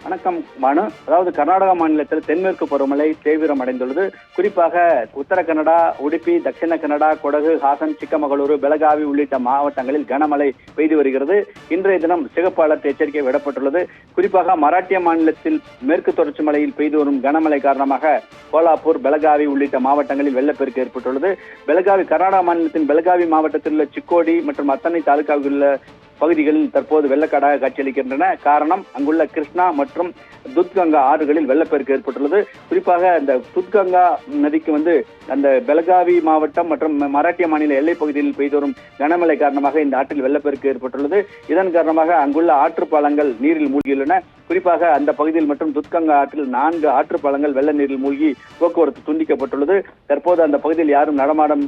வணக்கம் பானு. அதாவது கர்நாடக மாநிலத்தில் தென்மேற்கு பருவமழை தீவிரம் அடைந்துள்ளது. குறிப்பாக உத்தர கன்னடா, உடுப்பி, தட்சிண கன்னடா, கொடகு, ஹாசன், சிக்கமகளூரு, பெலகாவி உள்ளிட்ட மாவட்டங்களில் கனமழை பெய்து வருகிறது. இன்றைய தினம் சிகப்பு அலர்ட் எச்சரிக்கை விடப்பட்டுள்ளது. குறிப்பாக மராட்டிய மாநிலத்தில் மேற்கு தொடர்ச்சி மலையில் பெய்து வரும் கனமழை காரணமாக கோலாப்பூர், பெலகாவி உள்ளிட்ட மாவட்டங்களில் வெள்ளப்பெருக்கு ஏற்பட்டுள்ளது. பெலகாவி கர்நாடக மாநிலத்தின் பெலகாவி மாவட்டத்தில் உள்ள சிக்கோடி மற்றும் அத்தனை தாலுகாவில் உள்ள பகுதிகளில் தற்போது வெள்ளக்காடாக காட்சியளிக்கின்றன. காரணம், அங்குள்ள கிருஷ்ணா மற்றும் துத்கங்கா ஆறுகளில் வெள்ளப்பெருக்கு ஏற்பட்டுள்ளது. குறிப்பாக அந்த துத்கங்கா நதிக்கு அந்த பெலகாவி மாவட்டம் மற்றும் மராட்டிய மாநில எல்லைப் பகுதியில் பெய்து வரும் கனமழை காரணமாக இந்த ஆற்றில் வெள்ளப்பெருக்கு ஏற்பட்டுள்ளது. இதன் காரணமாக அங்குள்ள ஆற்றுப்பாலங்கள் நீரில் மூழ்கியுள்ளன. குறிப்பாக அந்த பகுதியில் மற்றும் துத்கங்கா ஆற்றில் 4 ஆற்றுப்பாலங்கள் வெள்ள நீரில் மூழ்கி போக்குவரத்து துண்டிக்கப்பட்டுள்ளது. தற்போது அந்த பகுதியில் யாரும் நடமாடம்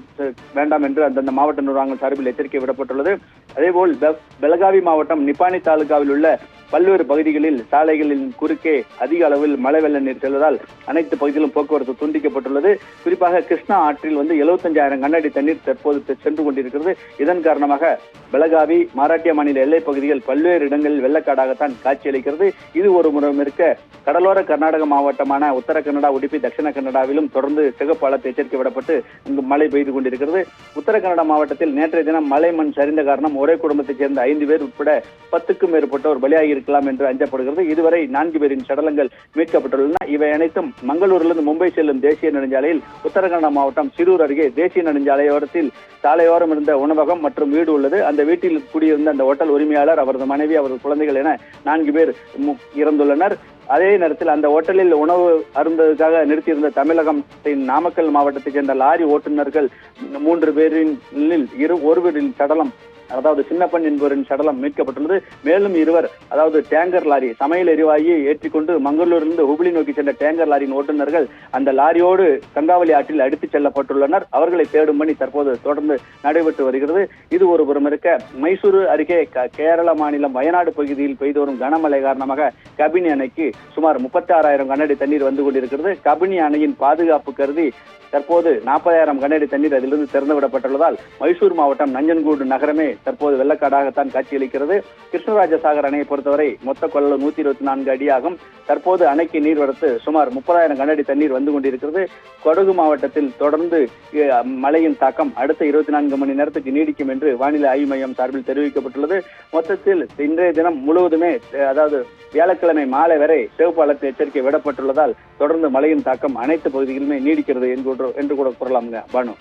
வேண்டாம் என்று அந்தந்த மாவட்ட நிர்வாகங்கள் சார்பில் எச்சரிக்கை விடப்பட்டுள்ளது. அதேபோல் பெலகாவி மாவட்டம் நிப்பானி தாலுகாவில் உள்ள பல்வேறு பகுதிகளில் சாலைகளின் குறுக்கே அதிக அளவில் மழை வெள்ள நீர் செல்வதால் அனைத்து பகுதியிலும் போக்குவரத்து துண்டிக்கப்பட்டுள்ளது. குறிப்பாக கிருஷ்ணா ஆற்றில் 75,000 கனஅடி தண்ணீர் தற்போது சென்று கொண்டிருக்கிறது. இதன் காரணமாக பெலகாவி, மராட்டிய மாநில எல்லைப் பகுதிகள் பல்வேறு இடங்களில் வெள்ளக்காடாகத்தான் காட்சியளிக்கிறது. இது ஒரு முறம் இருக்க, கடலோர கர்நாடக மாவட்டமான உத்தர கன்னடா, உடுப்பி, தட்சிண கன்னடாவிலும் தொடர்ந்து சிகப்பு அலர்ட் எச்சரிக்கை விடப்பட்டு இங்கு மழை பெய்து கொண்டிருக்கிறது. உத்தர கன்னடா மாவட்டத்தில் நேற்றைய தினம் மழை மண் சரிந்த காரணம் ஒரே குடும்பத்தைச் சேர்ந்த 5 பேர் உட்பட 10க்கும் மேற்பட்டோர் பலியாகி இருக்கலாம் என்று அஞ்சப்படுகிறது. இதுவரை 4 பேரின் சடலங்கள் மீட்கப்பட்டுள்ளன. இவை அனைத்தும் மங்களூரிலிருந்து மும்பை செல்லும் தேசிய நெடுஞ்சாலையில் உத்தர கன்னடா மாவட்டம் சிரூர் அருகே தேசிய நெடுஞ்சாலையோரத்தில் சாலையோரம் இருந்த உணவகம் மற்றும் வீடு உள்ளது. அந்த வீட்டில் குடியிருந்த அந்த ஹோட்டல் உரிமையாளர், அவரது மனைவி, அவரது குழந்தைகள் என 4 பேர் இறந்துள்ளனர். அதே நேரத்தில் அந்த ஹோட்டலில் உணவு அருந்ததுக்காக நிறுத்தியிருந்த தமிழகத்தின் நாமக்கல் மாவட்டத்தைச் சேர்ந்த லாரி ஓட்டுநர்கள் 3 பேரில் ஒருவரின் சடலம், அதாவது சின்னப்பன் என்பவரின் சடலம் மீட்கப்பட்டுள்ளது. மேலும் 2 அதாவது டேங்கர் லாரி சமையல் எரிவாயு ஏற்றிக்கொண்டு மங்களூரிலிருந்து ஹுப்ளி நோக்கி சென்ற டேங்கர் லாரியின் ஓட்டுநர்கள் அந்த லாரியோடு கங்காவலி ஆற்றில் அடித்துச் செல்லப்பட்டுள்ளனர். அவர்களை தேடும் பணி தற்போது தொடர்ந்து நடைபெற்று வருகிறது. இது ஒரு புறம் இருக்க, மைசூரு அருகே கேரள மாநிலம் வயநாடு பகுதியில் பெய்து வரும் கனமழை காரணமாக கபினி அணைக்கு சுமார் 36,000 கனஅடி தண்ணீர் வந்து கொண்டிருக்கிறது. கபினி அணையின் பாதுகாப்பு கருதி தற்போது 40,000 கனஅடி தண்ணீர் அதிலிருந்து திறந்துவிடப்பட்டுள்ளதால் மைசூர் மாவட்டம் நஞ்சன்கூடு நகரமே தற்போது வெள்ளக்காடாகத்தான் காட்சியளிக்கிறது. கிருஷ்ணராஜசாகர் அணையை பொறுத்தவரை மொத்த கொள்ளளவு 124 அடியாகும். தற்போது அணைக்கு நீர்வரத்து சுமார் 30,000 கனஅடி தண்ணீர் வந்து கொண்டிருக்கிறது. கொடகு மாவட்டத்தில் தொடர்ந்து மழையின் தாக்கம் அடுத்த 24 மணி நேரத்துக்கு நீடிக்கும் என்று வானிலை ஆய்வு மையம் சார்பில் தெரிவிக்கப்பட்டுள்ளது. மொத்தத்தில் இன்றைய தினம் முழுவதுமே, அதாவது வியாழக்கிழமை மாலை வரை சிவப்பு அலர்ட் எச்சரிக்கை விடப்பட்டுள்ளதால் தொடர்ந்து மழையின் தாக்கம் அனைத்து பகுதிகளிலுமே நீடிக்கிறது என்று கூட கூறலாம்ங்க பானு.